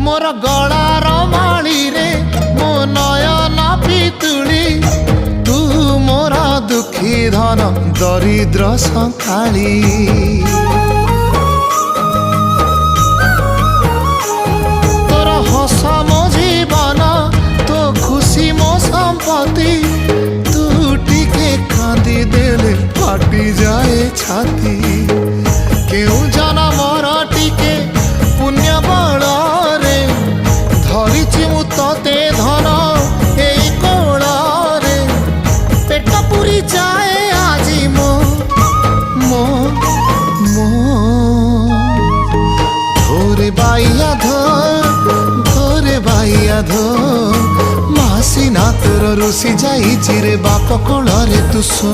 मोर गलार माली रे मो नयन पितुली तू मोर दुखी धन दरिद्र संकाली तोर हस मो जीवन तो खुशी मो संपत्ति तू टिके कांदी देले फाटी जाए छाती केउ जनमर टिके पुण्य बल रे धरिछि मु तते धन एई कोल रे पेट पुरी जाए आजी मो मो मो धोरे बाइया धो मासी ना तोर रुसी जाई चिरे बाप कोल रे तू सो।